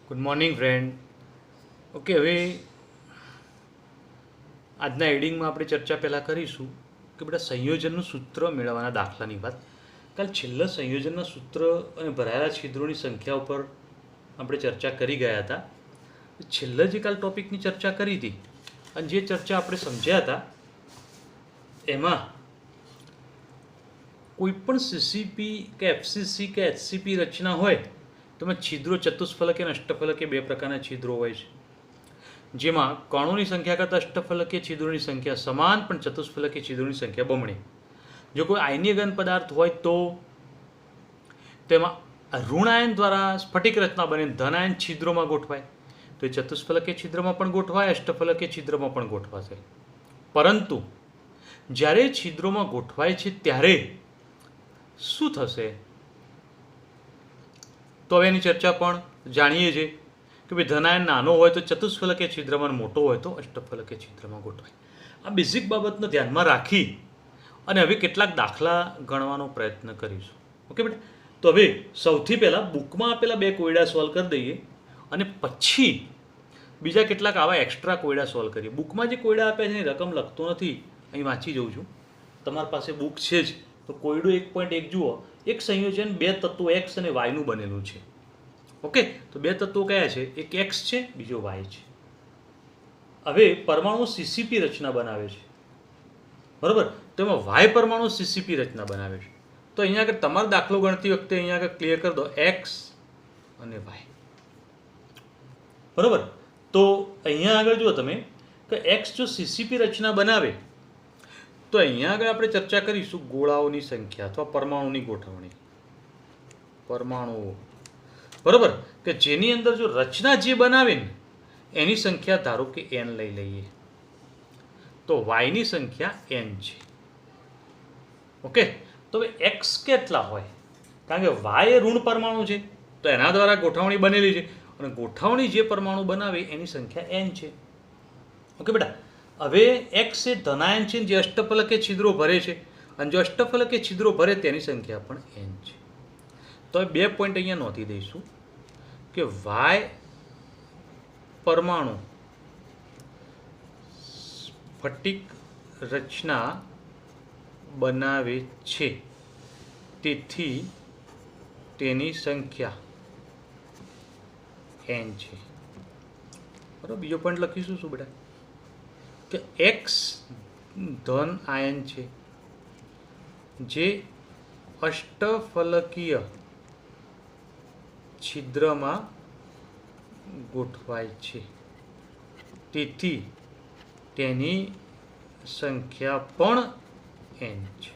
Good morning friend. Okay, હવે આજના એડિંગમાં આપણે ચર્ચા પહેલાં કરીશું કે બેટા સંયોજનનું સૂત્ર મેળવવાના દાખલાની વાત. કાલ છેલ્લા સંયોજનના સૂત્ર અને ભરાયેલા છિદ્રોની સંખ્યા ઉપર આપણે ચર્ચા કરી ગયા હતા. છેલ્લા જે કાલ ટોપિકની ચર્ચા કરી હતી અને જે ચર્ચા આપણે સમજ્યા હતા એમાં કોઈ પણ સીસીપી કે એફસીસી કે એચસીપી રચના હોય તો એમાં છિદ્રો ચતુષ્ફલક અને અષ્ટફલકે બે પ્રકારના છિદ્રો હોય છે, જેમાં કણોની સંખ્યા કરતાં અષ્ટફલકીય છિદ્રોની સંખ્યા સમાન પણ ચતુષ્ફલકીય છિદ્રોની સંખ્યા બમણી. જો કોઈ આયનીય ઘન પદાર્થ હોય તો તેમાં ઋણાયન દ્વારા સ્ફટિક રચના બને ધનાયન છિદ્રોમાં ગોઠવાય, તો એ ચતુષ્ફલકીય છિદ્રમાં પણ ગોઠવાય, અષ્ટફલકીય છિદ્રમાં પણ ગોઠવાશે. પરંતુ જ્યારે છિદ્રોમાં ગોઠવાય છે ત્યારે શું થશે તો હવે એની ચર્ચા પણ જાણીએ છીએ કે ભાઈ ધનાયન નાનો હોય તો ચતુષ્ફલકીય છિદ્રમાં, મોટો હોય તો અષ્ટફલકીય છિદ્રમાં ગોઠવાય. આ બેઝિક બાબતને ધ્યાનમાં રાખી અને હવે કેટલાક દાખલા ગણવાનો પ્રયત્ન કરીશું. ઓકે બેટા, તો હવે સૌથી પહેલાં બુકમાં આપેલા બે કોયડા સોલ્વ કરી દઈએ અને પછી બીજા કેટલાક આવા એક્સ્ટ્રા કોયડા સોલ્વ કરીએ. બુકમાં જે કોયડા આપ્યા છે એની રકમ લખતો નથી, અહીં વાંચી જઉં છું. તમારી પાસે બુક છે જ તો કોયડો 1.1 જુઓ. એક સંયોજન બે તત્વો એક્સ અને વાયનું બનેલું છે. ઓકે, તો બે તત્વો કયા છે? એક એક્સ છે, બીજો વાય છે. હવે પરમાણુ સીસીપી રચના બનાવે છે, બરાબર? તો એમાં વાય પરમાણુ સીસીપી રચના બનાવે છે. તો અહીંયા આગળ તમારો દાખલો ગણતી વખતે અહીંયા આગળ ક્લિયર કરી દો એક્સ અને વાય, બરાબર? તો અહીંયા આગળ જુઓ તમે કે એક્સ જો સીસીપી રચના બનાવે તો અહીંયા આગળ આપણે ચર્ચા કરીશું ગોળાઓની સંખ્યા અથવા પરમાણુની ગોઠવણી. પરમાણુઓ, બરાબર? કે જેની અંદર જો રચના જે બનાવે ને એની સંખ્યા ધારો કે n લઈ લઈએ તો વાયની સંખ્યા n છે. ઓકે, તો હવે એક્સ કેટલા હોય? કારણ કે વાય એ ઋણ પરમાણુ છે તો એના દ્વારા ગોઠવણી બનેલી છે અને ગોઠવણી જે પરમાણુ બનાવે એની સંખ્યા n છે. ઓકે બેટા, હવે એક્સ એ ધનાયન છે જે અષ્ટફલકે છિદ્રો ભરે છે અને જો અષ્ટફલકે છિદ્રો ભરે તેની સંખ્યા પણ n છે. તો હવે 2 પોઈન્ટ અહીંયા નોંધી દઈશું કે વાય પરમાણુ સ્ફટિક રચના બનાવે છે તેથી તેની સંખ્યા n છે. બરાબર, બીજો પોઈન્ટ લખીશું શું બેટા કે એક્સ ધન આયન છે જે અષ્ટફલકીય છિદ્રમાં ગોઠવાય છે તેથી તેની સંખ્યા પણ n છે.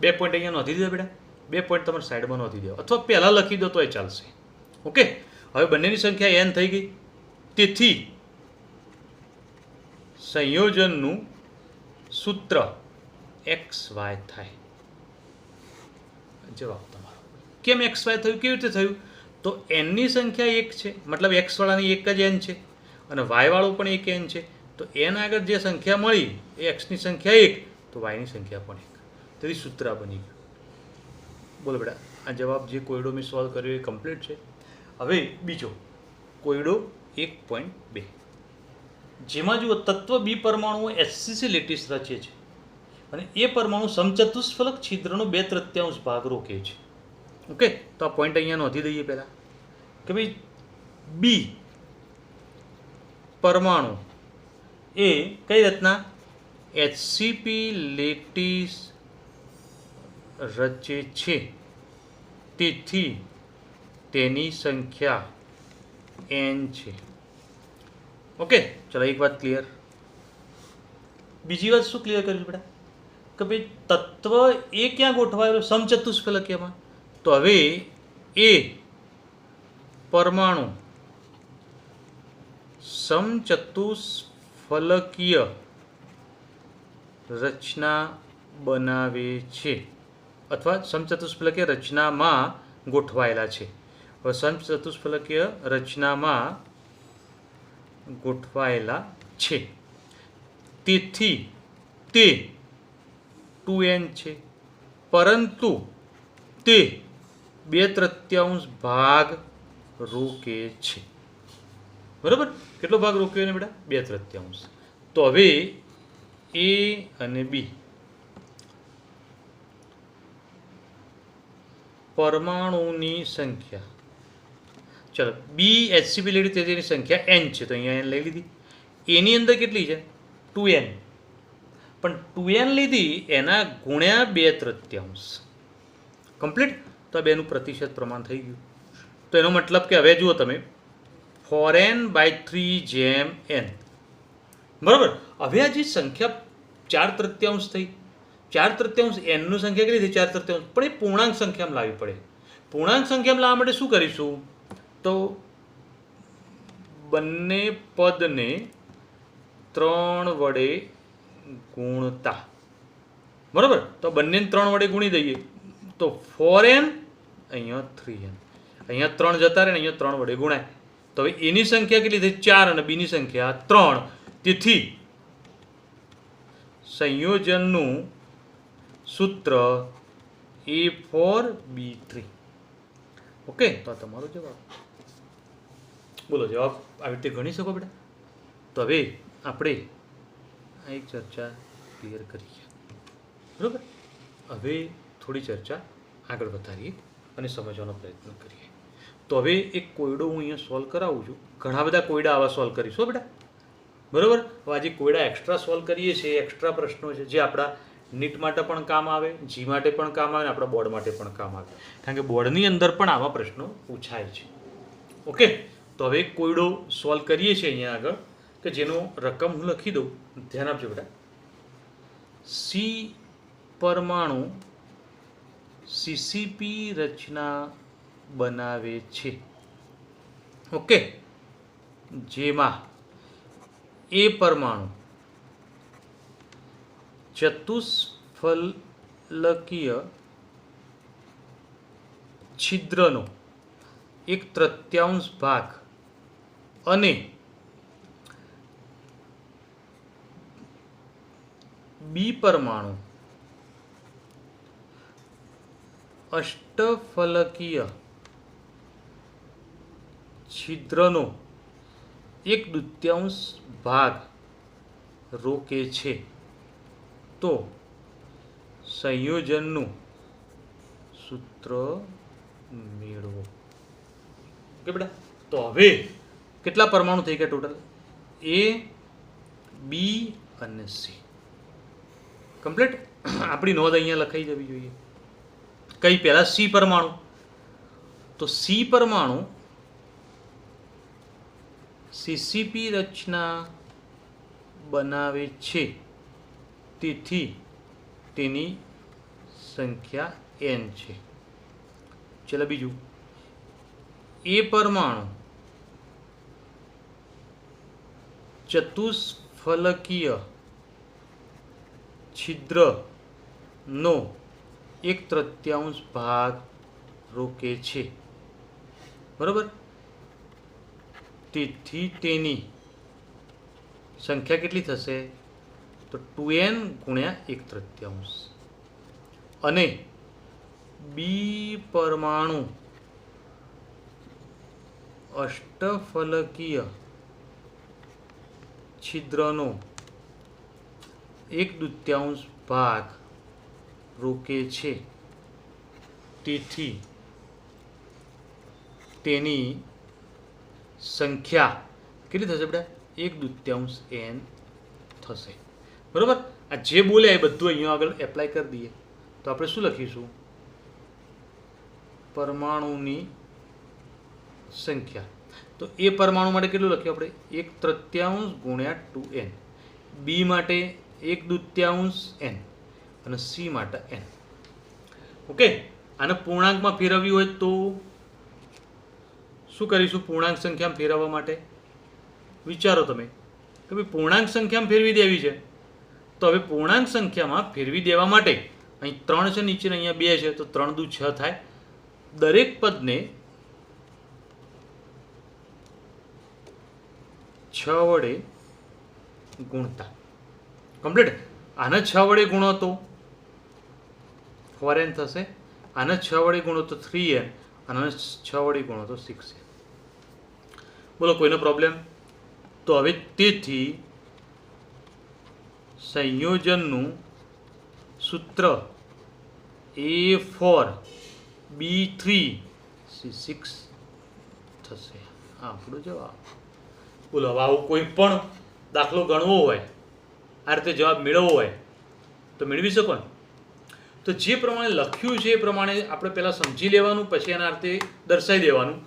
2 પોઈન્ટ અહીંયા નોંધી દીધા બેટા. 2 પોઈન્ટ તમારે સાઈડમાં નોંધી દો અથવા પહેલાં લખી દો તોય ચાલશે. ઓકે, હવે બંનેની સંખ્યા n થઈ ગઈ તેથી સંયોજનનું સૂત્ર એક્સ વાય થાય. જવાબ તમારો. કેમ એક્સ વાય થયું? કેવી રીતે થયું? તો એનની સંખ્યા 1 છે, મતલબ એક્સ વાળાની એક જ n છે અને વાય વાળો પણ એક n છે. તો n આગળ જે સંખ્યા મળી એ એક્સની સંખ્યા 1 તો વાયની સંખ્યા પણ 1, તેથી સૂત્ર બની ગયું. બોલો બેટા, આ જવાબ જે કોયડો મેં સોલ્વ કર્યો એ કમ્પ્લીટ છે. હવે બીજો કોયડો 1.2, જેમાં જુઓ તત્વ બી પરમાણુઓ એચસીસી લેટિસ રચે છે અને એ પરમાણુ સમચતુષ્ફલક છિદ્રનો 2/3 ભાગ રોકે છે. ઓકે, તો આ પોઈન્ટ અહીંયા નોંધી દઈએ પહેલાં કે ભાઈ બી પરમાણુ એ કઈ રચના? એચસીપી લેટિસ રચે છે તેથી તેની સંખ્યા n છે. ઓકે, ચલો એક વાત ક્લિયર. બીજી વાત શું ક્લિયર કરીશું બેટા કે ભાઈ તત્વ એ ક્યાં ગોઠવાયેલો? સમચતુષ્ફલકીયમાં. તો હવે એ પરમાણુ સમચતુષ્ફલકીય રચના બનાવે છે અથવા સમચતુષ્ફલકીય રચનામાં ગોઠવાયેલા છે. હવે સમચતુષ્ફલકીય રચનામાં ગોઠવાયેલા છે તેથી તે 2n છે, પરંતુ તે 2/3 ભાગ રોકે છે. બરાબર, કેટલો ભાગ રોક્યો ને બેટા? 2/3. તો હવે એ અને બી પરમાણુની સંખ્યા, ચલો બી એચસીપી લઈ લીધી તેની સંખ્યા n છે, તો અહીંયા n લઈ લીધી. એની અંદર કેટલી છે? 2n. પણ 2n લીધી એના ગુણ્યા 2/3 કમ્પ્લીટ. તો આ બેનું પ્રતિશત પ્રમાણ થઈ ગયું. તો એનો મતલબ કે હવે જુઓ તમે 4n/3 બરાબર. હવે આ જે સંખ્યા 4/3 થઈ, 4/3 nનું સંખ્યા કેટલી થઈ? 4/3. પણ એ પૂર્ણાંક સંખ્યામાં લાવવી પડે. પૂર્ણાંક સંખ્યામાં લાવવા માટે શું કરીશું? તો બંને પદને 3 વડે ગુણતા, બરાબર. તો બંનેને 3 વડે ગુણી દઈએ તો 4n, અહીંયા 3n, અહીંયા 3 જતા રહે ને અહીંયા 3 વડે ગુણાય. તો હવે એની સંખ્યા કેટલી થઈ? 4 અને બીની સંખ્યા 3. તેથી સંયોજનનું સૂત્ર A4B3. ઓકે, તો આ તમારો જવાબ. બોલો, જવાબ આવી રીતે ગણી શકો બેટા? તો હવે આપણે આ એક ચર્ચા ક્લિયર કરીએ. બરાબર. હવે થોડી ચર્ચા આગળ વધારીએ અને સમજવાનો પ્રયત્ન કરીએ. તો હવે એક કોયડો હું અહીંયા સોલ્વ કરાવું છું. ઘણા બધા કોયડા આવા સોલ્વ કરીશું બેટા. બરાબર. હવે આજે કોયડા એક્સ્ટ્રા સોલ્વ કરીએ છીએ, એક્સ્ટ્રા પ્રશ્નો છે જે આપણા નીટ માટે પણ કામ આવે, જી માટે પણ કામ આવે, આપણા બોર્ડ માટે પણ કામ આવે. કારણ કે બોર્ડની અંદર પણ આવા પ્રશ્નો પૂછાય છે. ઓકે, તો હવે કોયડો સોલ્વ કરીએ છીએ અહીંયા આગળ, કે જેનો રકમ હું લખી દઉં. ધ્યાન આપજો બેટા. સી પરમાણુ સીસીપી રચના બનાવે છે. ઓકે, જેમાં એ પરમાણુ ચતુષ્ફલકીય છિદ્રનો 1/3 ભાગ અને બી પરમાણુ અષ્ટફલકીય છિદ્રનો 1/2 ભાગ રોકે છે. તો સંયોજનનું સૂત્ર મેળવો. ઓકે બેટા. તો હવે કેટલા પરમાણુ થઈ ગયા ટોટલ? એ, બી અને સી. કમ્પ્લીટ. આપણી નોંધ અહીંયા લખાઈ જવી જોઈએ. કઈ પહેલા? સી પરમાણુ. તો સી પરમાણુ સીસીપી રચના બનાવે છે, તેથી તેની સંખ્યા n છે. ચલો બીજું. એ પરમાણુ ચતુષ્ફલકીય છિદ્રનો 1/3 ભાગ રોકે છે. બરાબર. તેથી તેની સંખ્યા કેટલી થશે? તો 2n ગુણ્યા 1/3. અને બી પરમાણુ અષ્ટફલકીય છિદ્રનો 1/2 ભાગ રોકે છે, તેથી તેની સંખ્યા કેટલી થશે બેટા? 1/2 n થશે. બરાબર. આ જે બોલ્યા એ બધું અહીંયા આગળ એપ્લાય કરી દઈએ. તો આપણે શું લખીશું? પરમાણુની સંખ્યા. તો એ પરમાણુ માટે કેટલું લખ્યું આપણે? 1/3 ગુણ્યા 2n. બી માટે 1/2 n અને સી માટે n. ઓકે. આને પૂર્ણાંકમાં ફેરવવી હોય તો શું કરીશું? પૂર્ણાંક સંખ્યામાં ફેરવવા માટે વિચારો તમે કે ભાઈ પૂર્ણાંક સંખ્યામાં ફેરવી દેવી છે. તો હવે પૂર્ણાંક સંખ્યામાં ફેરવી દેવા માટે અહીં 3 છે, નીચે અહીંયા 2 છે, તો 3 દુ 6 થાય. દરેક પદને 6 વડે ગુણતા. કમ્પ્લીટ. આને 6 વડે ગુણો તો 4n થશે. આને 6 વડે ગુણો તો 3n. અને 6 વડે ગુણો તો 6n. બોલો કોઈનો પ્રોબ્લેમ? તો હવે તેથી સંયોજનનું સૂત્ર A4B3C6 થશે. હા, આપણો જવાબ. બોલો હવે આવું કોઈ પણ દાખલો ગણવો હોય, આ રીતે જવાબ મેળવવો હોય તો મેળવી શકો ને. તો જે પ્રમાણે લખ્યું છે એ પ્રમાણે આપણે પહેલાં સમજી લેવાનું, પછી એના અર્થે દર્શાવી દેવાનું.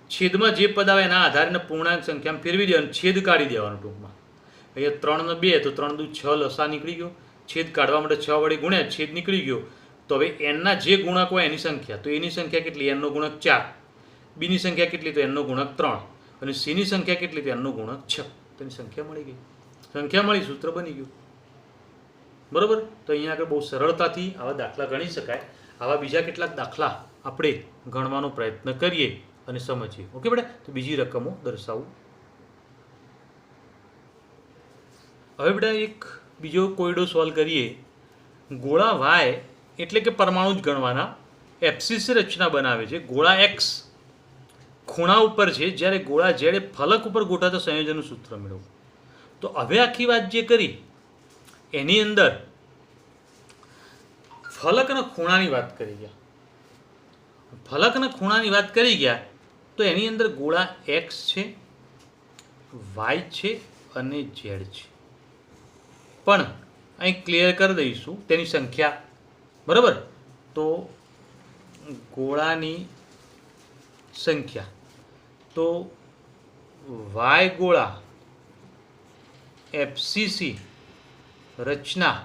છેદમાં જે પદ આવે એના આધારે પૂર્ણાંક સંખ્યામાં ફેરવી દેવાનું, છેદ કાઢી દેવાનું ટૂંકમાં. અહીંયા 3 ને 2 તો 3 દુ 6 લસા નીકળી ગયો. છેદ કાઢવા માટે 6 વડે ગુણ્યા, છેદ નીકળી ગયો. તો હવે એનના જે ગુણક હોય એની સંખ્યા, તો એની સંખ્યા કેટલી? એનનો ગુણક 4. બીની સંખ્યા કેટલી? તો એનનો ગુણક 3. અને સીની સંખ્યા કેટલી? તો એનનો ગુણક 6. તો એની સંખ્યા મળી ગઈ. સંખ્યા મળી, સૂત્ર બની ગયું. બરાબર. તો અહીંયા આગળ બહુ સરળતાથી આવા દાખલા ગણી શકાય. આવા બીજા કેટલાક દાખલા આપણે ગણવાનો પ્રયત્ન કરીએ અને સમજીએ. ઓકે બેટા. તો બીજી રકમો દર્શાવું. હવે બેટા એક બીજો કોયડો સોલ્વ કરીએ. ગોળા વાય એટલે કે પરમાણુ જ ગણવાના, એબ્સિસ રચના બનાવે છે. ગોળા એક્સ ખૂણા ઉપર છે, જ્યારે ગોળા ઝેડ ફલક ઉપર ગોઠવાતા સંયોજનનું સૂત્ર મેળવવું. તો હવે આખી વાત જે કરી એની અંદર ફલક અને ખૂણાની વાત કરી ગયા. ફલક અને ખૂણાની વાત કરી ગયા તો એની અંદર ગોળા એક્સ છે, વાય છે અને ઝેડ છે. પણ અહીં ક્લિયર કરી દઈશું તેની સંખ્યા. બરાબર. તો ગોળાની સંખ્યા, તો વાય ગોળા એફસીસી રચના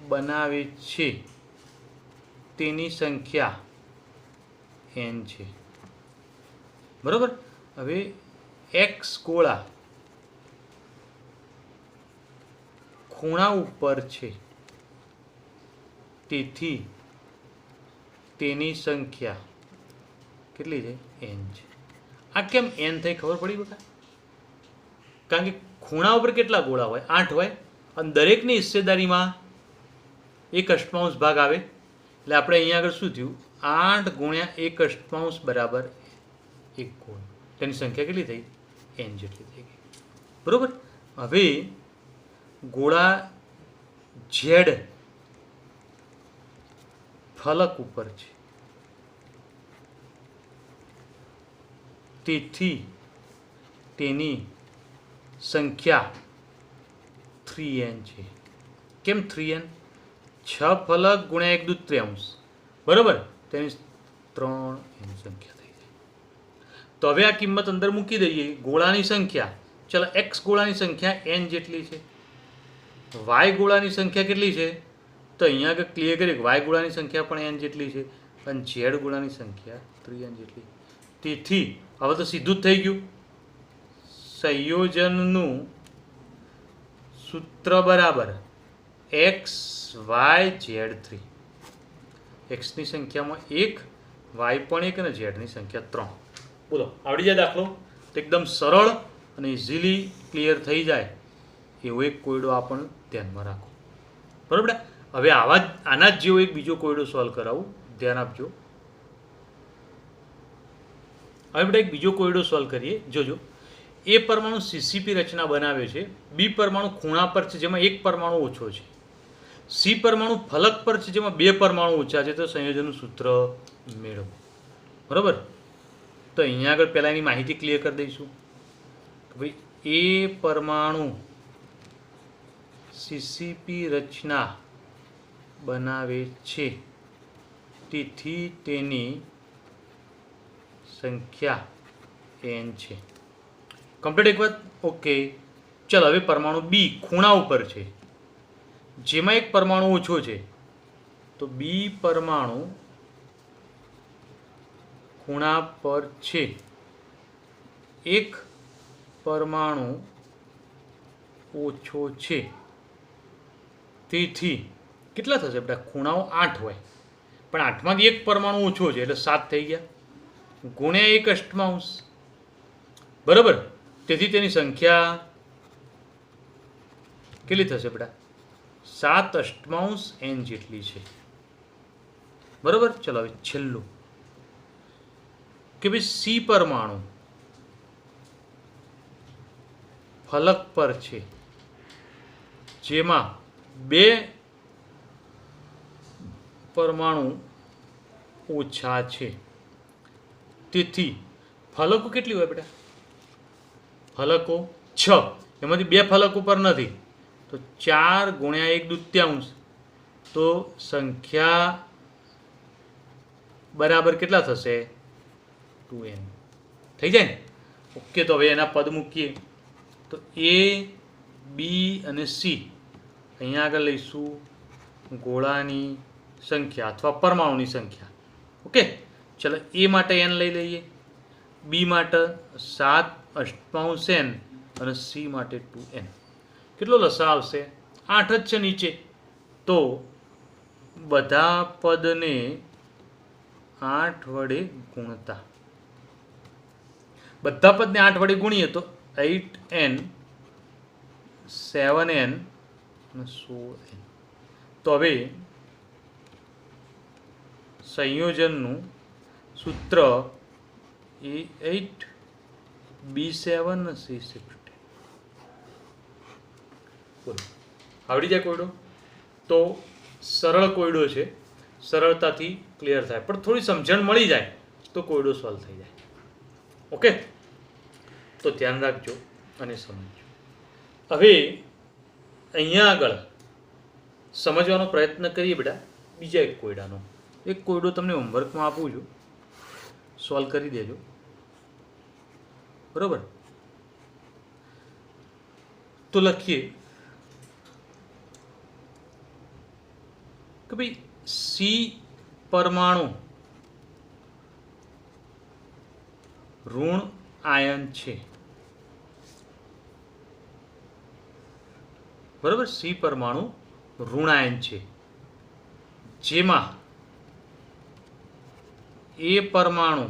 બનાવે છે તેની સંખ્યા n છે. બરાબર. હવે એક્સ ગોળા ખૂણા ઉપર છે તેથી તેની સંખ્યા કેટલી છે? n છે. આ કેમ n થઈ ખબર પડી બકા? કારણ કે ખૂણા ઉપર કેટલા ગોળા હોય? 8 હોય અને દરેકની હિસ્સેદારીમાં 1/8 ભાગ આવે. એટલે આપણે અહીંયા આગળ શું થયું? 8 ગુણ્યા 1/8 બરાબર 1 ગોળ. તેની સંખ્યા કેટલી થઈ? n જેટલી થઈ ગઈ. બરાબર. હવે ગોળા ઝેડ ફલક ઉપર છે તેથી તેની સંખ્યા 3n છે. કેમ 3n? 6 ફલક ગુણ્યા 1/3. બરાબર. તેની 3n સંખ્યા થઈ જાય. તો હવે આ કિંમત અંદર મૂકી દઈએ. ગોળાની સંખ્યા, ચલો એક્સ ગોળાની સંખ્યા n જેટલી છે, વાય ગોળાની સંખ્યા કેટલી છે? તો અહીંયા આગળ ક્લિયર કરીએ વાય ગોળાની સંખ્યા પણ n જેટલી છે અને ઝેડ ગોળાની સંખ્યા 3n જેટલી. તેથી હવે તો સીધું જ થઈ ગયું. સંયોજનનું સૂત્ર બરાબર એક્સ વાય ઝેડ 3. એક્સની સંખ્યામાં 1, વાય પણ 1 અને ઝેડની સંખ્યા 3. બોલો આવડી જાય દાખલો? તો એકદમ સરળ અને ઇઝીલી ક્લિયર થઈ જાય એવો એક કોયડો આપણને ધ્યાનમાં રાખો. બરાબર. હવે આના જ જેવો એક બીજો કોયડો સોલ્વ કરાવું, ધ્યાન આપજો. હવે બેટા એક બીજો કોયડો સોલ્વ કરીએ. જોજો. એ પરમાણુ સીસીપી રચના બનાવે છે. બી પરમાણુ ખૂણા પર છે જેમાં 1 પરમાણુ ઓછો છે. સી પરમાણુ ફલક પર છે જેમાં 2 પરમાણુ ઓછા છે. તો સંયોજનનું સૂત્ર મેળવો. બરાબર. તો અહીંયા આગળ પહેલાં એની માહિતી ક્લિયર કરી દઈશું. ભાઈ એ પરમાણુ સીસીપી રચના બનાવે છે તેથી તેની સંખ્યા n છે. કમ્પ્લીટ એક વાત? ઓકે. ચાલો હવે પરમાણુ બી ખૂણા ઉપર છે જેમાં 1 પરમાણુ ઓછો છે. તો બી પરમાણુ ખૂણા પર છે, 1 પરમાણુ ઓછો છે. તેથી કેટલા થશે બેટા? ખૂણાઓ 8 હોય પણ 8માંથી 1 પરમાણુ ઓછો છે એટલે 7 થઈ ગયા ગુણ્યા 1/8. બરાબર. તેથી તેની સંખ્યા કેટલી થશે બેટા? 7/8 n જેટલી છે. બરાબર. ચલો હવે છેલ્લું કે ભાઈ સી પરમાણુ ફલક પર છે, જેમાં 2 પરમાણુ ઓછા છે, તેથી ફલકો કેટલી હોય બેટા? ફલકો 6, એમાંથી 2 ફલક ઉપર નથી, તો 4 ગુણ્યા 1/2, તો સંખ્યા બરાબર કેટલા થશે? 2n થઈ જાય ને? ઓકે, તો હવે એના પદ મૂકીએ. તો A, B અને C અહીંયા આગળ લઈશું ગોળાની સંખ્યા અથવા પરમાણુની સંખ્યા. ઓકે, ચલો A માટે n લઈ લઈએ, B માટે 7/8n અને C માટે 2n. કેટલો લસા આવશે? 8 જ છે નીચે, તો બધા પદને 8 વડે ગુણતા, બધા પદને 8 વડે ગુણીએ તો 8n, 7n અને 16n. તો હવે સંયોજનનું સૂત્ર A8 B7 અને C16. બોલો, આવડી જાય કોયડો? તો સરળ કોયડો છે, સરળતાથી ક્લિયર થાય, પણ થોડી સમજણ મળી જાય તો કોયડો સોલ્વ થઈ જાય. ઓકે, તો ધ્યાન રાખજો અને સમજો. હવે અહીંયા આગળ સમજવાનો પ્રયત્ન કરીએ બેટા બીજા એક કોયડાનો. એક કોયડો તમને હોમવર્કમાં આપું છું, સોલ્વ કરી દેજો. બરોબર? તો લખીએ કે ભાઈ C પરમાણુ ઋણ આયન છે. બરોબર? C પરમાણુ ઋણ આયન છે, જેમાં A પરમાણુ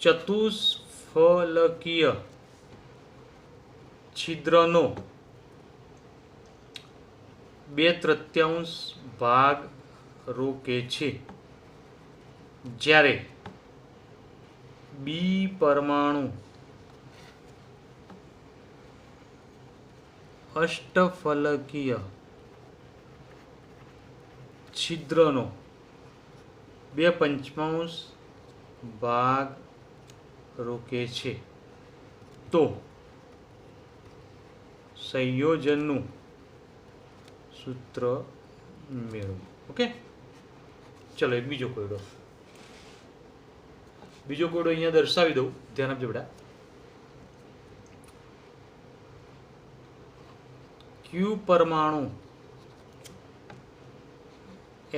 ચતુષ્ફલકીય છિદ્રનો 2/3 ભાગ રોકે છે, જ્યારે B પરમાણુ અષ્ટફલકીય છિદ્રનો 2/5 ભાગ રોકે છે. તો સંયોજનનું સૂત્ર મેળવો. ઓકે, ચલો એક બીજો કોયડો અહીંયા દર્શાવી દઉં, ધ્યાન આપજો બેટા. Q પરમાણુ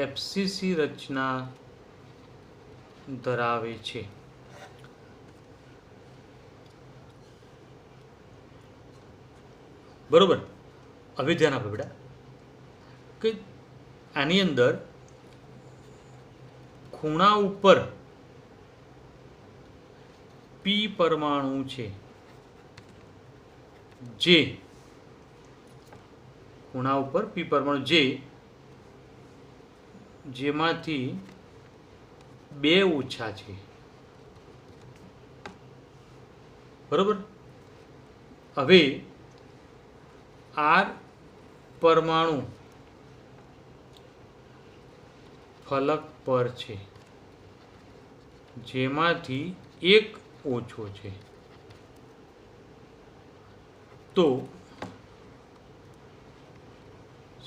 FCC રચના ધરાવે છે. બરોબર? હવે ધ્યાન આપો બેટા કે આની અંદર ખૂણા ઉપર P પરમાણુ છે, જે ખૂણા ઉપર P પરમાણુ જેમાંથી 2 ઓછા છે. બરોબર? હવે R પરમાણુ ફલક પર છે, જેમાંથી 1 ઓછો છે. તો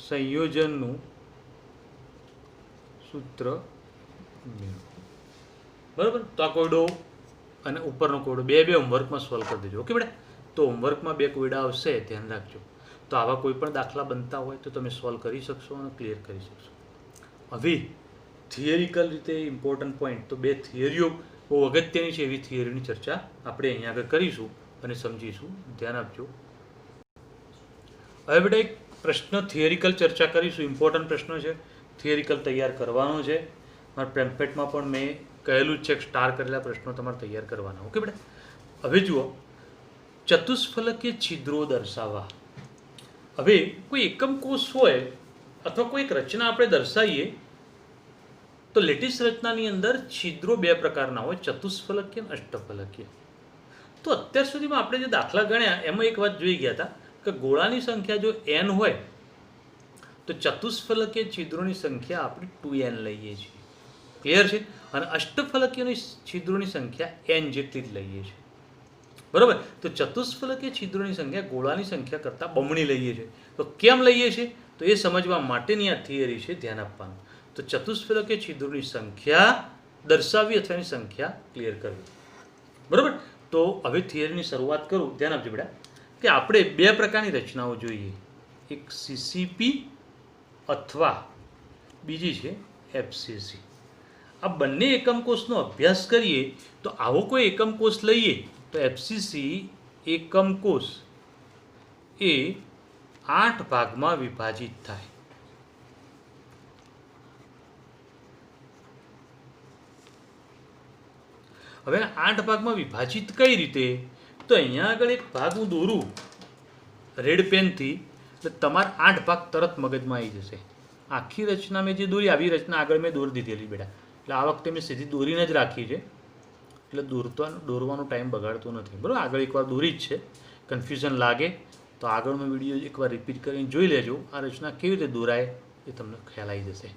સંયોજનનું સૂત્ર મેળવો. બરાબર? તો આ કોયડો અને ઉપરનો કોયડો બે હોમવર્કમાં સોલ્વ કરી દેજો. ઓકે બેટા? તો હોમવર્કમાં 2 કોયડા આવશે, ધ્યાન રાખજો. તો આવા કોઈ પણ દાખલા બનતા હોય તો તમે સોલ્વ કરી શકશો અને ક્લિયર કરી શકશો. હવે થિયરિકલ રીતે ઇમ્પોર્ટન્ટ પોઈન્ટ, તો 2 થિયરીઓ બહુ અગત્યની છે, એવી થિયરીની ચર્ચા આપણે અહીંયા આગળ કરીશું અને સમજીશું. ધ્યાન આપજો. હવે બેટા એક પ્રશ્ન થિયરિકલ ચર્ચા કરીશું. ઇમ્પોર્ટન્ટ પ્રશ્ન છે, થિયરિકલ તૈયાર કરવાનો છે. મારા પેમ્પલેટમાં પણ મેં કહેલું જ છે કે સ્ટાર કરેલા પ્રશ્નો તમારે તૈયાર કરવાના. ઓકે બેટા? હવે જુઓ, ચતુષ્ફલકીય છિદ્રો દર્શાવવા. હવે કોઈ એકમ કોષ હોય અથવા કોઈ એક રચના આપણે દર્શાવીએ તો તો લેટિસ રચનાની અંદર છિદ્રો બે પ્રકારના હોય, ચતુષ્ફલકીય અને અષ્ટફલકીય. તો અત્યાર સુધીમાં આપણે જે દાખલા ગણ્યા એમાં એક વાત જોઈ ગયા હતા કે ગોળાની સંખ્યા જો n હોય તો ચતુષ્ફલકીય છિદ્રોની સંખ્યા આપણે 2n લઈએ છીએ. ક્લિયર છે? અને અષ્ટફલકીય છિદ્રોની સંખ્યા n જેટલી જ લઈએ છીએ. બરાબર? તો ચતુષ્ફલકીય છિદ્રોની સંખ્યા ગોળાની સંખ્યા કરતાં બમણી લઈએ છીએ. તો કેમ લઈએ છીએ તો એ સમજવા માટેની આ થિયરી છે, ધ્યાન આપવાનું. તો ચતુષ્ફલકીય છિદ્રોની સંખ્યા દર્શાવવી અથવા એની સંખ્યા ક્લિયર કરવી. બરાબર? તો હવે થિયરીની શરૂઆત કરું. ધ્યાન આપજો બેટા કે આપણે બે પ્રકારની રચનાઓ જોઈએ, એક સીસીપી અથવા બીજી છે એફસીસી. આ બંને એકમ કોષનો અભ્યાસ કરીએ તો આવો કોઈ એકમ કોષ લઈએ તો એફસીસી એકમ કોષ એ 8 ભાગમાં વિભાજિત થાય. હવે 8 ભાગમાં વિભાજિત કઈ રીતે? તો અહીંયા આગળ એક ભાગ હું દોરું રેડ પેનથી, એટલે તમારે 8 ભાગ તરત મગજમાં આવી જશે. આખી રચના મેં જે દોરી, આવી રચના આગળ મેં દોરી દીધેલી બેટા, એટલે આ વખતે મેં સીધી દોરીને જ રાખી છે, એટલે દોરવાનો ટાઈમ બગાડતો નથી. બરાબર? આગળ એકવાર દોરી જ છે, કન્ફ્યુઝન લાગે તો આગળનો વિડીયો એકવાર રિપીટ કરીને જોઈ લેજો. આ રચના કેવી રીતે દોરાય એ તમને ખ્યાલ આવી જશે.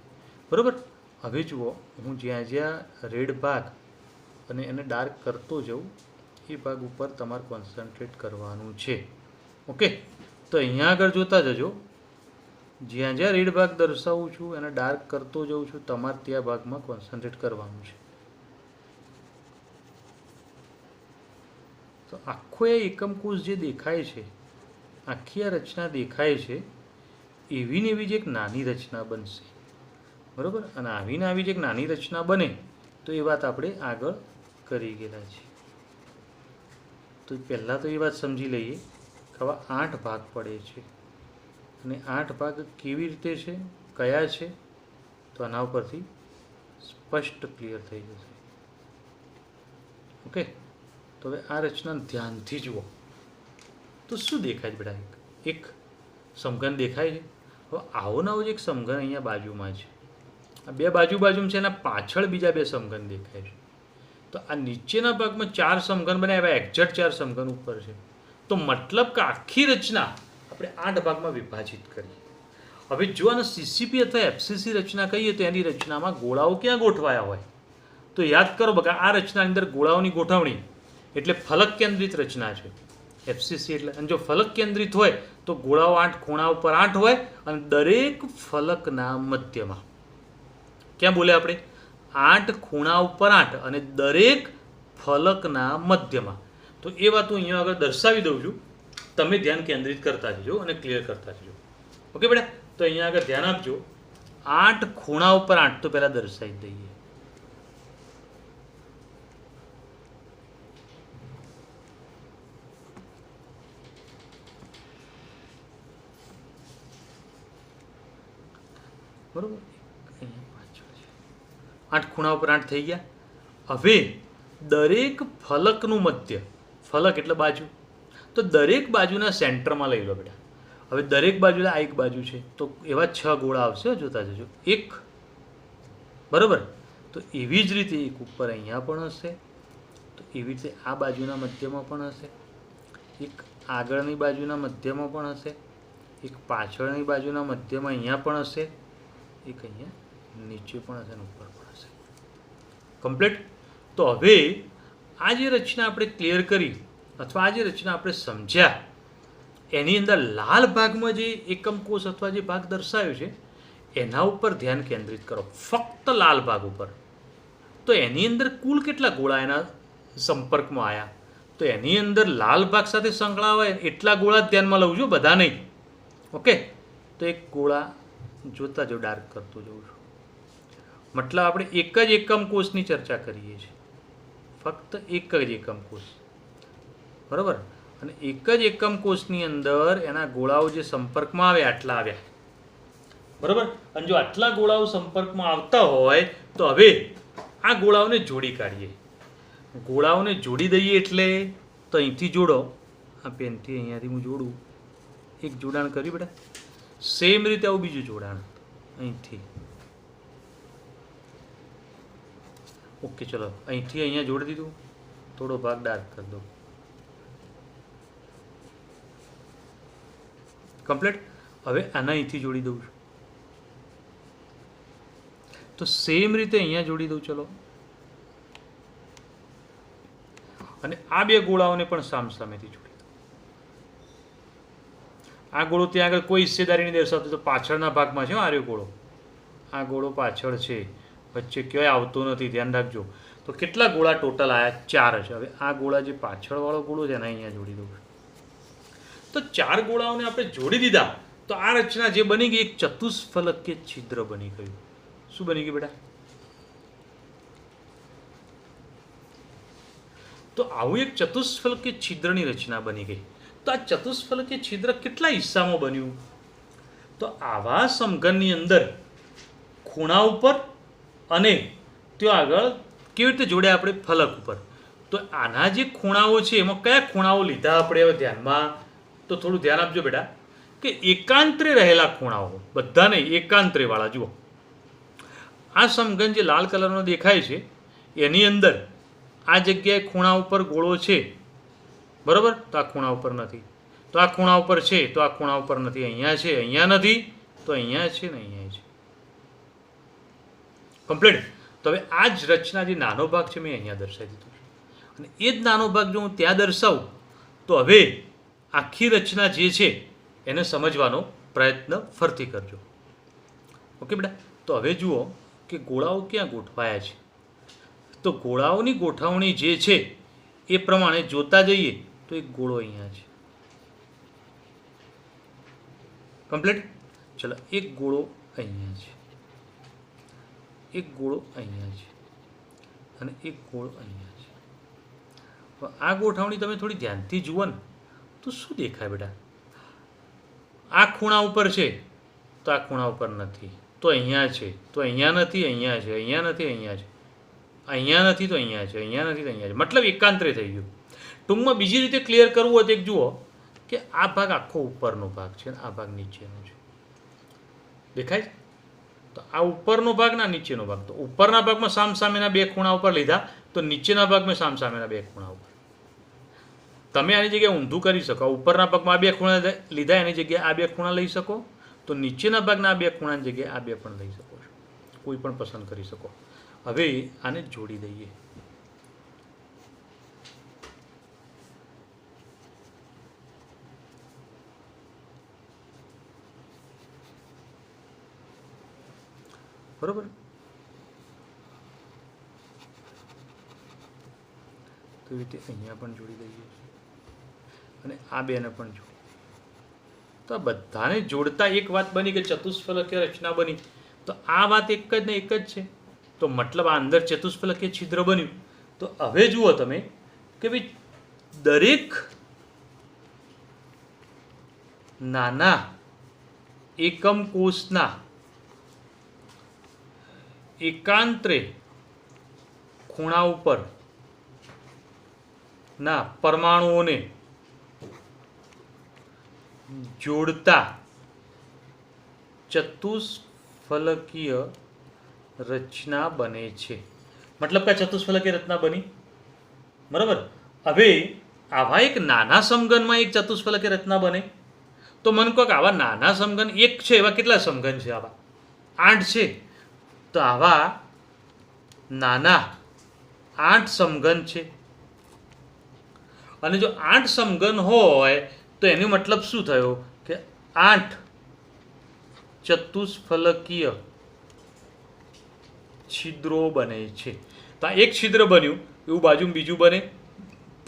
બરાબર? હવે જુઓ, હું જ્યાં જ્યાં રેડ ભાગ અને એને ડાર્ક કરતો જાઉં એ ભાગ ઉપર તમારે કોન્સન્ટ્રેટ કરવાનું છે. ઓકે? તો અહીંયા આગળ જોતા જજો, જ્યાં જ્યાં રેડ ભાગ દર્શાવું છું એને ડાર્ક કરતો જાઉં છું, તમારે ત્યાં ભાગમાં કોન્સન્ટ્રેટ કરવાનું છે. તો આખો એ એકમ કોષ જે દેખાય છે, આખી આ રચના દેખાય છે, એવી ને એવી જ એક નાની રચના બનશે. બરાબર? અને આવીને આવી જ એક નાની રચના બને તો એ વાત આપણે આગળ કરી ગયેલા છે. તો પહેલાં તો એ વાત સમજી લઈએ કે આવા 8 ભાગ પડે છે, અને 8 ભાગ કેવી રીતે છે, કયા છે, તો આના ઉપરથી સ્પષ્ટ ક્લિયર થઈ જશે. ઓકે? તો હવે આ રચના ધ્યાનથી જુઓ તો શું દેખાય છે બેટા? એક સમઘન દેખાય છે. હવે આવો ને આવો જ એક સમઘન અહીંયા બાજુમાં છે, આ બે બાજુમાં છે, એના પાછળ બીજા બે સમઘન દેખાય છે. તો આ નીચેના ભાગમાં 4 સમઘન બનાવ્યા, એક્ઝેક્ટ 4 સમઘન ઉપર છે. તો મતલબ કે આખી રચના આપણે 8 ભાગમાં વિભાજિત કરી. હવે જો આને સીસીપી અથવા એફસીસી રચના કહીએ તો એની રચનામાં ગોળાઓ ક્યાં ગોઠવાયા હોય? તો યાદ કરો બકા, આ રચનાની અંદર ગોળાઓની ગોઠવણી એટલે ફલક કેન્દ્રિત રચના છે એફસીસી એટલે. અને જો ફલક કેન્દ્રિત હોય તો ગોળાઓ 8 ખૂણા ઉપર 8 હોય, અને દરેક ફલકના મધ્યમાં, ક્યાં બોલે આપણે? 8 ખૂણા ઉપર 8 અને દરેક ફલકના મધ્યમાં. તો એ વાત હું અહીંયા આગળ દર્શાવી દઉં છું, તમે ધ્યાન કેન્દ્રિત કરતા જજો અને ક્લિયર કરતા જજો. ઓકે બેટા? તો અહીંયા આગળ ધ્યાન આપજો, 8 ખૂણા ઉપર 8 તો પહેલાં દર્શાવી દઈએ. બરોબર? 8 ખૂણા ઉપર 8 થઈ ગયા. હવે દરેક ફલકનું મધ્ય, ફલક એટલે બાજુ, તો દરેક બાજુના સેન્ટરમાં લઈ લો બેટા. હવે દરેક બાજુ, આ એક બાજુ છે તો એવા 6 ગોળા આવશે, જોતા જજો. એક, બરાબર? તો એવી જ રીતે એક ઉપર અહીંયા પણ હશે, તો એવી રીતે આ બાજુના મધ્યમાં પણ હશે, એક આગળની બાજુના મધ્યમાં પણ હશે, એક પાછળની બાજુના મધ્યમાં અહીંયા પણ હશે, એક અહીંયા નીચે પણ હશે અને ઉપર પણ હશે. કમ્પ્લીટ? તો હવે આ જે રચના આપણે ક્લિયર કરી અથવા આ જે રચના આપણે સમજ્યા, એની અંદર લાલ ભાગમાં જે એકમ કોષ અથવા જે ભાગ દર્શાવ્યો છે એના ઉપર ધ્યાન કેન્દ્રિત કરો, ફક્ત લાલ ભાગ ઉપર. તો એની અંદર કુલ કેટલા ગોળા એના સંપર્કમાં આવ્યા? તો એની અંદર લાલ ભાગ સાથે સંકળાવાય એટલા ગોળા ધ્યાનમાં લઉં છું, બધા નહીં. ઓકે? તો એક ગોળા જોતા જો, ડાર્ક કરતો જઉં છું. મતલબ આપણે એક જ એકમ કોષની ચર્ચા કરીએ છીએ, ફક્ત એક જ એકમ કોષ. બરાબર? અને એક જ એકમ કોષની અંદર એના ગોળાઓ જે સંપર્કમાં આવે આટલા આવ્યા. બરાબર? અને જો આટલા ગોળાઓ સંપર્કમાં આવતા હોય તો હવે આ ગોળાઓને જોડી કાઢીએ. ગોળાઓને જોડી દઈએ એટલે તો અહીંથી જોડો, આ પેનથી અહીંયાથી હું જોડું, એક જોડાણ કર્યું બેટા. સેમ રીતે આવું બીજું જોડાણ અહીંથી, ઓકે, ચલો અહીંથી અહીંયા જોડી દીધું, થોડો ભાગ ડાર્ક કરી દો, કમ્પ્લીટ. હવે આના અહીંથી જોડી દઉં છું, તો સેમ રીતે અહીંયા જોડી દઉં. ચલો, અને આ બે ગોળાઓને પણ સામસામેથી જોડી દઉં. આ ગોળો ત્યાં આગળ કોઈ હિસ્સેદારી નહીં દર્શાવતો, તો પાછળના ભાગમાં છે આ ગોળો. આ ગોળો પાછળ છે, વચ્ચે ક્યાંય આવતો નથી, ધ્યાન રાખજો. તો કેટલા ગોળા ટોટલ આવ્યા? 4 છે. હવે આ ગોળા જે પાછળવાળો ગોળો છે ને અહીંયા જોડી દઉં. તો 4 ગોળાઓને આપણે જોડી દીધા, તો આ રચના જે બની ગઈ એક ચતુષ્ફલકીય છિદ્ર બની ગયું. શું બની ગયું બેટા? તો આવું એક ચતુષ્ફલકીય છિદ્રની રચના બની ગઈ. તો આ ચતુષ્ફલકીય છિદ્ર કેટલા હિસ્સામાં બન્યું? તો આવા સમઘનની અંદર ખૂણા ઉપર અને ત્યાં આગળ કેવી રીતે જોડ્યા આપણે? ફલક ઉપર. તો આના જે ખૂણાઓ છે એમાં કયા ખૂણાઓ લીધા આપણે હવે ધ્યાનમાં? તો થોડું ધ્યાન આપજો બેટા, કે એકાંતરે રહેલા ખૂણાઓ, બધા નહીં, એકાંતરે વાળા. જુઓ, આ સમઘન જે લાલ કલરનો દેખાય છે એની અંદર આ જગ્યાએ ખૂણા ઉપર ગોળો છે, બરાબર? તો આ ખૂણા ઉપર નથી, તો આ ખૂણા ઉપર છે, તો આ ખૂણા ઉપર નથી, અહીંયા છે, અહીંયા નથી, તો અહીંયા છે ને અહીંયા છે. કમ્પ્લીટ. તો હવે આ જ રચના જે નાનો ભાગ છે મેં અહીંયા દર્શાવી દીધો છે, અને એ જ નાનો ભાગ જો હું ત્યાં દર્શાવું તો હવે આખી રચના જે છે એને સમજવાનો પ્રયત્ન ફરતી કરજો. ઓકે બેટા? તો હવે જુઓ કે ગોળાઓ ક્યાં ગોઠવાયા છે. તો ગોળાઓની ગોઠવણી જે છે એ પ્રમાણે જોતા જઈએ તો એક ગોળો અહીંયા છે. કમ્પ્લીટ. ચલો, એક ગોળો અહીંયા છે, એક ગોળો અહીંયા છે, અને એક ગોળો અહીંયા છે. આ ગોઠવણી તમે થોડી ધ્યાનથી જુઓ ને તો શું દેખાય બેટા? આ ખૂણા ઉપર છે, તો આ ખૂણા ઉપર નથી, તો અહીંયા છે, તો અહીંયા નથી, અહીંયા છે, અહીંયા નથી, અહીંયા છે, અહીંયા નથી, તો અહીંયા છે, અહીંયા નથી, તો અહીંયા છે. મતલબ એકાંતરે થઈ ગયું. ટૂંકમાં બીજી રીતે ક્લિયર કરવું હોય તો એક જુઓ કે આ ભાગ આખો ઉપરનો ભાગ છે, આ ભાગ નીચેનો છે. દેખાય? તો આ ઉપરનો ભાગ ના નીચેનો ભાગ. તો ઉપરના ભાગમાં સામસામેના બે ખૂણા ઉપર લીધા, તો નીચેના ભાગમાં સામસામેના બે ખૂણા ઉપર. તમે આની જગ્યાએ ઊંધું કરી શકો. ઉપરના ભાગમાં આ બે ખૂણા લીધા, એની જગ્યાએ આ બે ખૂણા લઈ શકો, તો નીચેના ભાગના આ બે ખૂણાની જગ્યાએ આ બે પણ લઈ શકો છો. કોઈ પણ પસંદ કરી શકો. હવે આને જોડી દઈએ. બરોબર? તો એ રીતે અહીંયા પણ જોડી દઈએ, અને આ બેને પણ જોડી. તો આ બધાને જોડતા એક વાત બની કે ચતુષ્ફલકીય રચના બની. તો આ વાત એક જ ને એક જ છે. તો મતલબ આ અંદર ચતુષ્ફલકીય છિદ્ર બન્યું. તો હવે જુઓ તમે કે ભાઈ દરેક નાના એકમ કોષના એકાંતરે ખૂણા ઉપર ના પરમાણુઓને જોડતા ચતુષ્ફલકીય રચના બને છે. મતલબ કે ચતુષ્ફલકીય રચના બની, બરાબર? હવે આવા એક નાના સમઘનમાં એક ચતુષ્ફલકીય રચના બને. તો મને કહો કે આવા નાના સમઘન એક છે, એવા કેટલા સમઘન છે? આવા 8 છે. તો આવા નાના 8 સમઘન છે. અને જો 8 સમઘન હોય તો એનો મતલબ શું થયો કે 8 ચતુષ્ફલકીય છિદ્રો બને છે. તો આ એક છિદ્ર બન્યું, એવું બાજુમાં બીજું બને,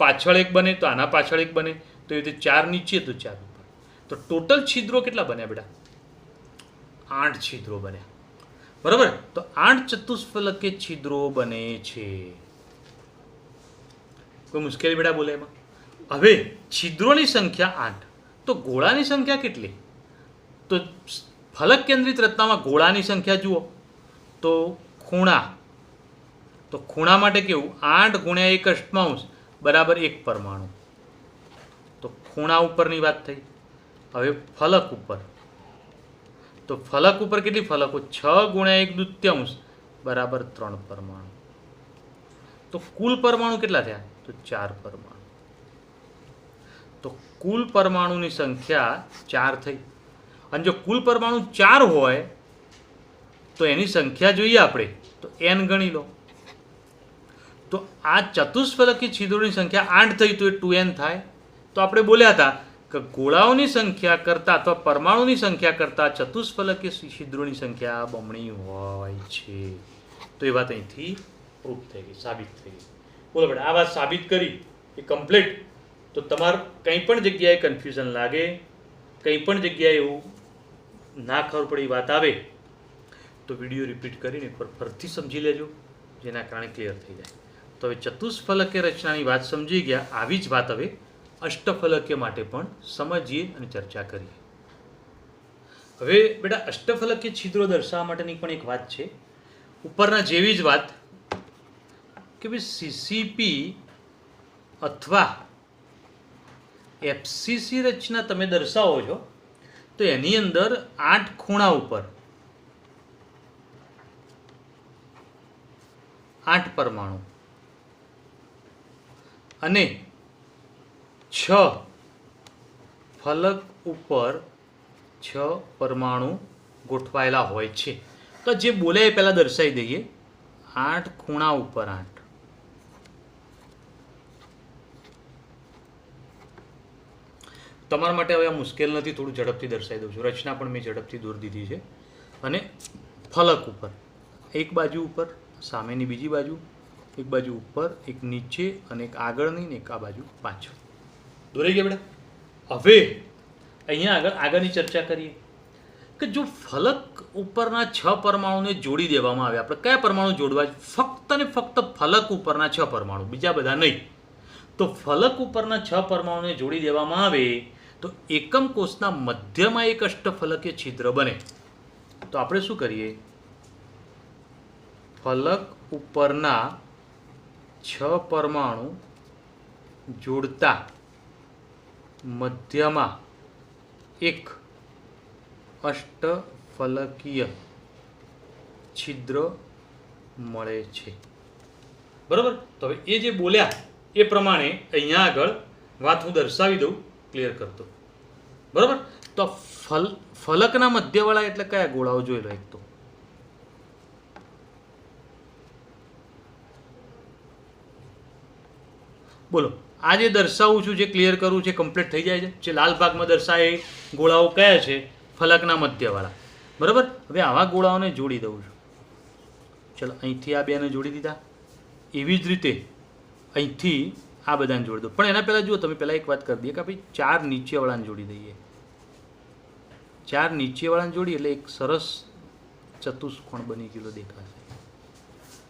પાછળ એક બને, તો આના પાછળ એક બને, તો એ રીતે 4 નીચે તો 4 ઉપર. તો ટોટલ છિદ્રો કેટલા બન્યા બેટા? 8 છિદ્રો બન્યા. બરાબર? તો 8 ચતુષ્ફલકીય છિદ્રો બને છે. કોઈ મુશ્કેલી બેટા બોલે એમાં? હવે છિદ્રોની સંખ્યા 8, તો ગોળાની સંખ્યા કેટલી? તો ફલક કેન્દ્રિત રચનામાં ગોળાની સંખ્યા જુઓ તો ખૂણા. તો ખૂણા માટે કેવું? 8 ગુણ્યા 1 અષ્ટમાંશ બરાબર 1 પરમાણુ. તો ખૂણા ઉપરની વાત થઈ. હવે ફલક ઉપર. તો ફલક ઉપર કેટલી ફલકો? 6 ગુણ્યા 1 દૂત્યાંશ બરાબર 3 પરમાણુ. તો કુલ પરમાણુ કેટલા થયા? તો 4 પરમાણુ. તો કુલ પરમાણુની સંખ્યા 4 થઈ. અને જો કુલ પરમાણુ 4 હોય તો એની સંખ્યા જોઈએ આપણે તો n ગણી લો. તો આ ચતુષ્ફલકી છિદ્રોની સંખ્યા 8 થઈ તો એ 2n થાય. તો આપણે બોલ્યા હતા કે ગોળાઓની સંખ્યા કરતાં અથવા પરમાણુની સંખ્યા કરતાં ચતુષ્ફલકી છિદ્રોની સંખ્યા બમણી હોય છે. તો એ વાત અહીંથી પ્રૂફ થઈ ગઈ, સાબિત થઈ ગઈ. બોલો બેટા, આ વાત સાબિત કરી એ કમ્પ્લીટ. તો તમારે કંઈ પણ જગ્યાએ કન્ફ્યુઝન લાગે, કંઈ પણ જગ્યાએ એવું ના ખબર પડી વાત આવે તો વિડીયો રિપીટ કરીને એકવાર ફરીથી સમજી લેજો, જેના કારણે ક્લિયર થઈ જાય. તો હવે ચતુષ્ફલકીય રચનાની વાત સમજી ગયા. આવી જ વાત હવે અષ્ટફલકીય માટે પણ સમજીએ અને ચર્ચા કરીએ. હવે બેટા, અષ્ટફલકીય છિદ્રો દર્શાવવા માટેની પણ એક વાત છે. ઉપરના જેવી જ વાત કે ભાઈ સીસીપી અથવા એફસીસી રચના તમે દર્શાવો છો તો એની અંદર 8 ખૂણા ઉપર 8 પરમાણુ અને 6 ફલક ઉપર 6 પરમાણુ ગોઠવાયેલા હોય છે. તો જે બોલે એ પહેલાં દર્શાવી દઈએ. 8 ખૂણા ઉપર 8. તમારા માટે હવે આ મુશ્કેલ નથી, થોડું ઝડપથી દર્શાવી દઉં છું. રચના પણ મેં ઝડપથી દોરી દીધી છે. અને ફલક ઉપર એક બાજુ ઉપર, સામેની બીજી બાજુ, એક બાજુ ઉપર, એક નીચે અને એક આગળની ને એક આ બાજુ પાછળ. દોરાઈ ગયા બેટા? હવે અહીંયા આગળની ચર્ચા કરીએ કે જો ફલક ઉપરના 6 પરમાણુને જોડી દેવામાં આવે, આપણે કયા પરમાણુ જોડવા? ફક્ત ને ફક્ત ફલક ઉપરના 6 પરમાણુ, બીજા બધા નહીં. તો ફલક ઉપરના 6 પરમાણુને જોડી દેવામાં આવે તો એકમ કોષના મધ્યમાં એક અષ્ટફલકીય છિદ્ર બને. તો આપણે શું કરીએ? ફલક ઉપરના 6 પરમાણુ જોડતા મધ્યમાં એક અષ્ટફલકીય છિદ્ર મળે છે. બરાબર? તો હવે એ જે બોલ્યા એ પ્રમાણે અહીંયા આગળ વાત હું દર્શાવી દઉં, ક્લિયર કરતો. બરાબર? તો ફલકના મધ્યવાળા એટલે કયા ગોળાઓ જોઈ લો. એક તો બોલો, આ જે દર્શાવું છું, જે ક્લિયર કરું છે, કમ્પ્લીટ થઈ જાય છે. જે લાલ ભાગમાં દર્શાવે ગોળાઓ કયા છે? ફલકના મધ્યવાળા. બરાબર? હવે આવા ગોળાઓને જોડી દઉં છું. ચલો, અહીંથી આ બેને જોડી દીધા. એવી જ રીતે અહીંથી આ બધાને જોડી દો. પણ એના પહેલાં જુઓ, તમે પહેલાં એક વાત કરી દઈએ કે ભાઈ 4 નીચેવાળાને જોડી દઈએ. 4 નીચેવાળાને જોડી એટલે એક સરસ ચતુષ્કોણ બની ગયેલો દેખાશે.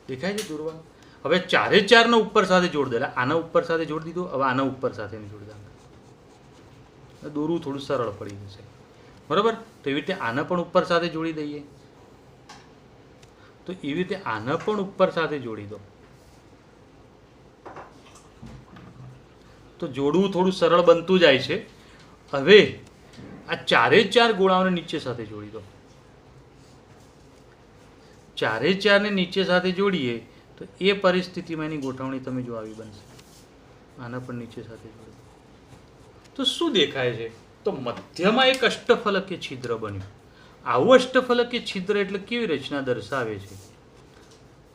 દેખાય છે દોરવા? હવે 4 ઉપર સાથે જોડી દો. એટલે આના ઉપર સાથે જોડી દીધો. હવે આના ઉપર સાથે જોડી દો. દોરવું થોડું સરળ પડી જશે. બરાબર? તો એવી રીતે આના પણ ઉપર સાથે જોડી દઈએ. તો એવી રીતે આના પણ ઉપર સાથે જોડી દો. તો જોડવું થોડું સરળ બનતું જાય છે. હવે આ 4 ગોળાઓને નીચે સાથે જોડી દો. 4 ને નીચે સાથે જોડીએ તો એ પરિસ્થિતિમાં એની ગોઠવણી તમે જો આવી બનશે. આના પણ નીચે સાથે જોડી દો. તો શું દેખાય છે? તો મધ્યમાં એક અષ્ટફલકીય છિદ્ર બન્યું. આવું અષ્ટફલકીય છિદ્ર એટલે કેવી રચના દર્શાવે છે?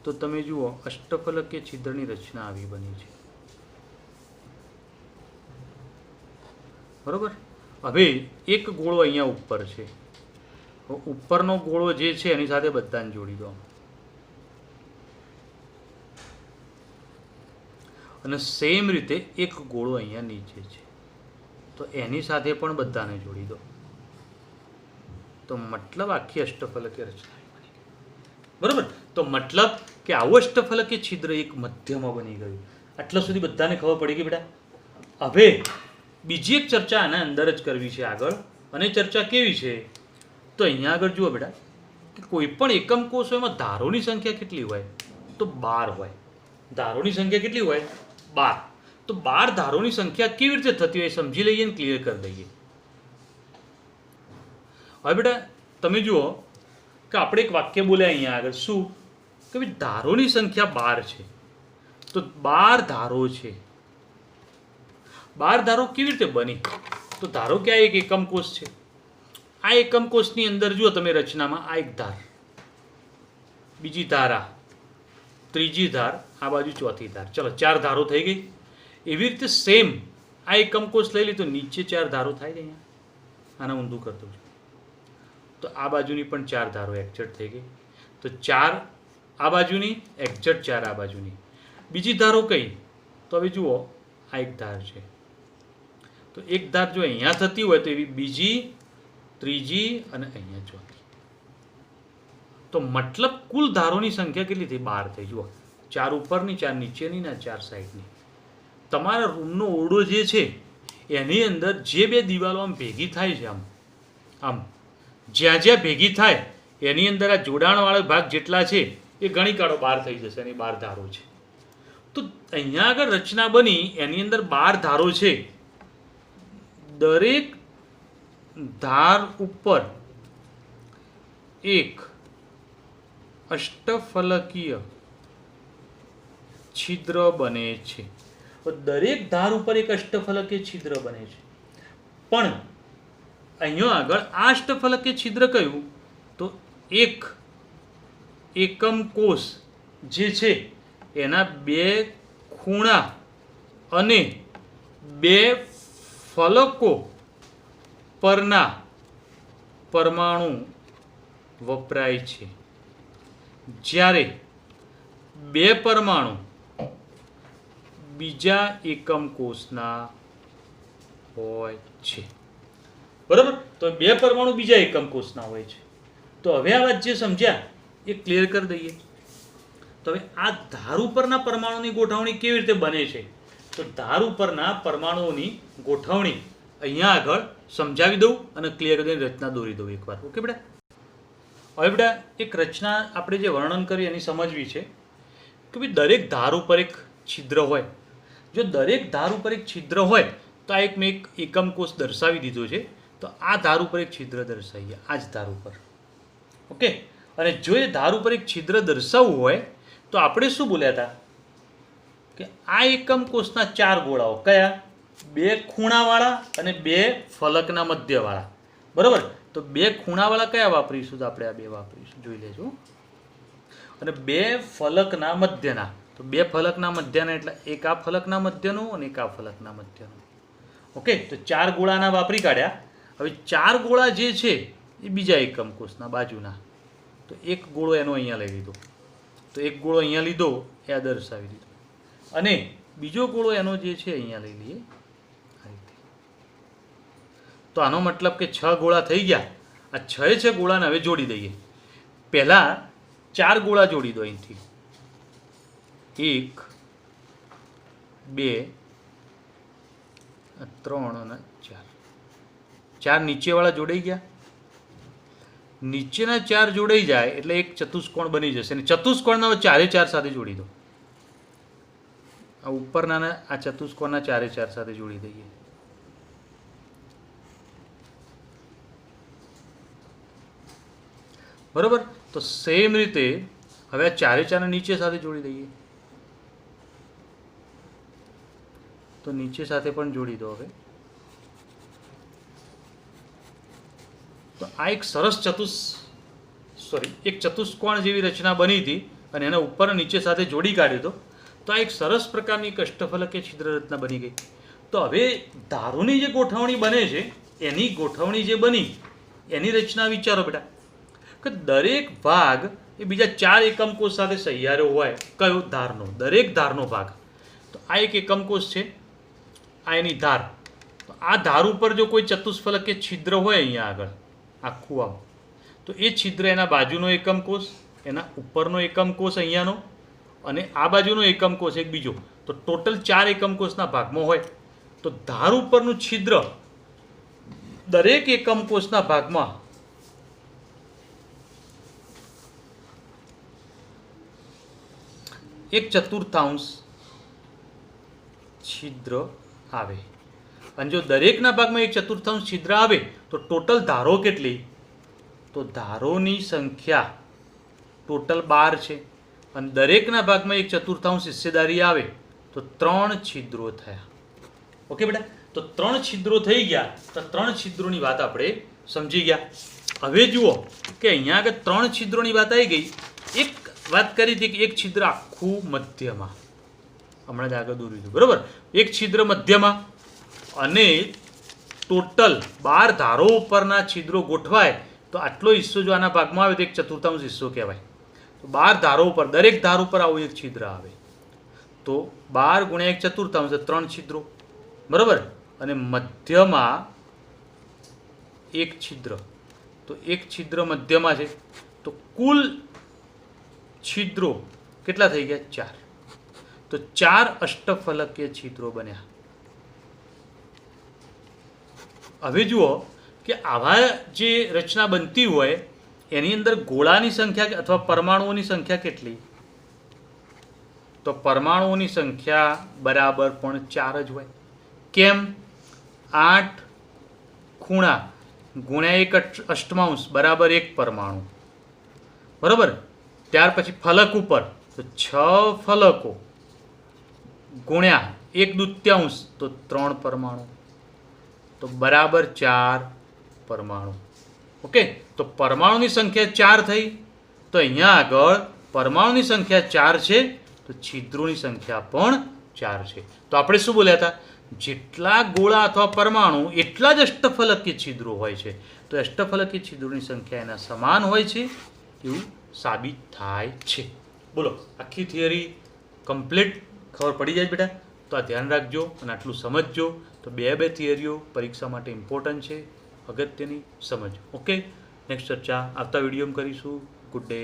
તો તમે જુઓ, અષ્ટફલકીય છિદ્રની રચના આવી બની છે. બરોબર? હવે એક ગોળો અહીંયા ઉપર છે. ઉપરનો ગોળો જે છે એની સાથે બધાને જોડી દો. અને સેમ રીતે એક ગોળો અહીંયા નીચે છે, તો એની સાથે પણ બધાને જોડી દો. તો મતલબ આખી અષ્ટફલકીય રચના બની ગઈ. બરોબર? તો મતલબ કે આવું અષ્ટફલકીય છિદ્ર એક મધ્યમાં બની ગયું. આટલા સુધી બધાને ખબર પડી ગઈ બેટા? હવે બીજી એક ચર્ચા આના અંદર જ કરવી છે આગળ. અને ચર્ચા કેવી છે? તો અહીંયા આગળ જુઓ બેટા કે કોઈ પણ એકમ કોષ એમાં ધારોની સંખ્યા કેટલી હોય? તો 12 હોય. ધારોની સંખ્યા કેટલી હોય? 12. તો 12 ધારોની સંખ્યા કેવી રીતે થતી હોય સમજી લઈએ ને ક્લિયર કરી દઈએ. હવે બેટા તમે જુઓ કે આપણે એક વાક્ય બોલ્યા અહીંયા આગળ, શું કે ભાઈ ધારોની સંખ્યા 12 છે, તો 12 ધારો છે. 12 ધારો કેવી રીતે બની? તો ધારો કે આ એક એકમ કોષ છે. આ એકમ કોષની અંદર જુઓ તમે રચનામાં, આ એક ધાર, બીજી ધાર, આ ત્રીજી ધાર, આ બાજુ ચોથી ધાર. ચલો 4 ધારો થઈ ગઈ. એવી રીતે સેમ આ એકમ કોષ લઈ લી તો નીચે 4 ધારો થાય છે. અહીંયા આના ઊંધું કરતો છું તો આ બાજુની પણ 4 ધારો એક્ઝેક્ટ થઈ ગઈ. તો 4 આ બાજુની એક્ઝેક્ટ, 4 આ બાજુની. બીજી ધારો કઈ? તો હવે જુઓ, આ એક ધાર છે. તો એક ધાર જો અહીંયા થતી હોય તો એવી બીજી, ત્રીજી અને અહીંયા ચોથી. તો મતલબ કુલ ધારોની સંખ્યા કેટલી થઈ? 12 થઈ. જુઓ, 4 ઉપરની, 4 નીચેની ને 4 સાઈડની. તમારા રૂમનો ઓરડો જે છે એની અંદર જે બે દિવાલો આમ ભેગી થાય છે, આમ જ્યાં જ્યાં ભેગી થાય એની અંદર આ જોડાણવાળો ભાગ જેટલા છે એ ગણી કાઢો, 12 થઈ જશે. એની 12 ધારો છે. તો અહીંયા આગળ રચના બની એની અંદર 12 ધારો છે. દરેક ધાર ઉપર એક અષ્ટફલકીય છિદ્ર બને છે. દરેક ધાર ઉપર એક અષ્ટફલકીય છિદ્ર બને છે. પણ અહીંયા આગળ આ અષ્ટફલકીય છિદ્ર કયું? તો એક એકમ કોષ જે છે એના 2 ખૂણા અને 2 ફલકો પરના પરમાણુ વપરાય છે. જ્યારે 2 પરમાણુ બીજા એકમ કોષના હોય છે. બરાબર? તો 2 પરમાણુ બીજા એકમ કોષના હોય છે. તો હવે આ વાત જે સમજ્યા એ ક્લિયર કરી દઈએ. તો હવે આ ધાર ઉપરના પરમાણુની ગોઠવણી કેવી રીતે બને છે? તો ધાર ઉપરના પરમાણુઓની ગોઠવણી અહીંયા આગળ સમજાવી દઉં અને ક્લિયર કરીને રચના દોરી દઉં એકવાર. ઓકે બેટા? હવે બેટા એક રચના આપણે જે વર્ણન કરી એની સમજવી છે કે ભાઈ દરેક ધાર ઉપર એક છિદ્ર હોય. જો દરેક ધાર ઉપર એક છિદ્ર હોય તો આ મેં એક એકમ કોષ દર્શાવી દીધો છે. તો આ ધાર ઉપર એક છિદ્ર દર્શાવીએ, આ જ ધાર ઉપર. ઓકે? અને જો એ ધાર ઉપર એક છિદ્ર દર્શાવવું હોય તો આપણે શું બોલ્યા હતા કે આ એકમ કોષના 4 ગોળાઓ કયા? 2 ખૂણાવાળા અને 2 ફલકના મધ્યવાળા. બરાબર? તો 2 ખૂણાવાળા કયા વાપરીશું? તો આપણે આ 2 વાપરીશું, જોઈ લેજો. અને 2 ફલકના મધ્યના. તો 2 ફલકના મધ્યના એટલે એક આ ફલકના મધ્યનું અને એક આ ફલકના મધ્યનું. ઓકે? તો 4 ગોળાના વાપરી કાઢ્યા. હવે 4 ગોળા જે છે એ બીજા એકમ કોષના બાજુના. તો એક ગોળો એનો અહીંયા લઈ લીધો. તો એક ગોળો અહીંયા લીધો, એ આ દર્શાવી દીધો. અને બીજો ગોળો એનો જે છે અહીંયા લઈ લઈએ આ રીતે. તો આનો મતલબ કે 6 ગોળા થઈ ગયા. આ 6 ગોળાને હવે જોડી દઈએ. પહેલા 4 ગોળા જોડી દો અહીંથી. 1 2 3 અને 4. 4 નીચેવાળા જોડાઈ ગયા. નીચેના 4 જોડાઈ જાય એટલે એક ચતુષ્કોણ બની જશે. અને ચતુષ્કોણના 4 સાથે જોડી દો. આ ઉપરના આ ચતુષ્કોણના 4 સાથે જોડી દઈએ. બરોબર? તો સેમ રીતે હવે આ 4 નીચે સાથે જોડી દઈએ. તો નીચે સાથે પણ જોડી દો. હવે તો આ એક સરસ એક ચતુષ્કોણ જેવી રચના બની હતી અને એના ઉપર નીચે સાથે જોડી કાઢ્યો હતો. તો આ એક સરસ પ્રકારની એક અષ્ટફલકીય છિદ્ર રચના બની ગઈ. તો હવે ધારોની જે ગોઠવણી બને છે એની ગોઠવણી જે બની એની રચના વિચારો બેટા કે દરેક ભાગ એ બીજા 4 એકમ કોષ સાથે સહિયારો હોય. કયો? ધારનો. દરેક ધારનો ભાગ. તો આ એક એકમ કોષ છે, આ એની ધાર. તો આ ધાર ઉપર જો કોઈ ચતુષ્ફલકીય છિદ્ર હોય અહીંયા આગળ આખું આમ, તો એ છિદ્ર એના બાજુનો એકમ કોષ, એના ઉપરનો એકમ કોષ અહીંયાનો અને આ બાજુનો એકમ કોષ એક બીજો. તો ટોટલ 4 એકમ કોષના ભાગમાં હોય. તો ધાર ઉપરનું છિદ્ર દરેક એકમ કોષના ભાગમાં એક ચતુર્થાંશ છિદ્ર આવે. અને જો દરેકના ભાગમાં એક ચતુર્થાંશ છિદ્ર આવે તો ટોટલ ધારો કેટલી? તો ધારોની સંખ્યા ટોટલ 12 છે. અને દરેકના ભાગમાં 1/4 હિસ્સેદારી આવે તો 3 છિદ્રો થયા. ઓકે બેટા, તો 3 છિદ્રો થઈ ગયા. તો 3 છિદ્રોની વાત આપણે સમજી ગયા. હવે જુઓ કે અહીંયા આગળ 3 છિદ્રોની વાત આવી ગઈ. એક વાત કરી હતી કે એક છિદ્ર આખું મધ્યમાં, હમણાં જ આગળ દોર્યું હતું, બરોબર. એક છિદ્ર મધ્યમાં અને ટોટલ 12 ધારો ઉપરના છિદ્રો ગોઠવાય તો આટલો હિસ્સો જો આના ભાગમાં આવે તો 1/4 હિસ્સો કહેવાય. તો 12 ધારો ઉપર, દરેક ધાર ઉપર આવું એક છિદ્ર આવે તો 12 × 1/4 3 છિદ્રો, બરોબર. અને મધ્યમાં એક છિદ્ર, તો એક છિદ્ર મધ્યમાં છે તો કુલ છિદ્રો કેટલા થઈ ગયા? 4. તો 4 અષ્ટફલકીય છિદ્રો બન્યા. હવે જુઓ કે આવા જે રચના બનતી હોય એની અંદર ગોળાની સંખ્યા અથવા પરમાણુઓની સંખ્યા કેટલી? તો પરમાણુઓની સંખ્યા બરાબર પણ 4 જ હોય. કેમ? 8 ખૂણા ગુણ્યા 1/8 બરાબર 1 પરમાણુ, બરાબર. ત્યાર પછી ફલક ઉપર તો 6 ફલકો ગુણ્યા 1/2 તો 3 પરમાણુ, તો બરાબર 4 પરમાણુ. ઓકે, તો પરમાણુની સંખ્યા 4 થઈ. તો અહીંયા આગળ પરમાણુની સંખ્યા 4 છે તો છિદ્રોની સંખ્યા પણ 4 છે. તો આપણે શું બોલ્યા હતા? જેટલા ગોળા અથવા પરમાણુ એટલા જ અષ્ટફલકીય છિદ્રો હોય છે. તો અષ્ટફલકીય છિદ્રોની સંખ્યા એના સમાન હોય છે એવું સાબિત થાય છે. બોલો, આખી થિયરી કમ્પ્લીટ ખબર પડી જાય બેટા? તો આ ધ્યાન રાખજો અને આટલું સમજજો. તો બે થિયરીઓ પરીક્ષા માટે ઇમ્પોર્ટન્ટ છે, અગત્યની સમજો. ઓકે, નેક્સ્ટ ચર્ચા આવતા વિડીયોમાં કરીશું. Good day.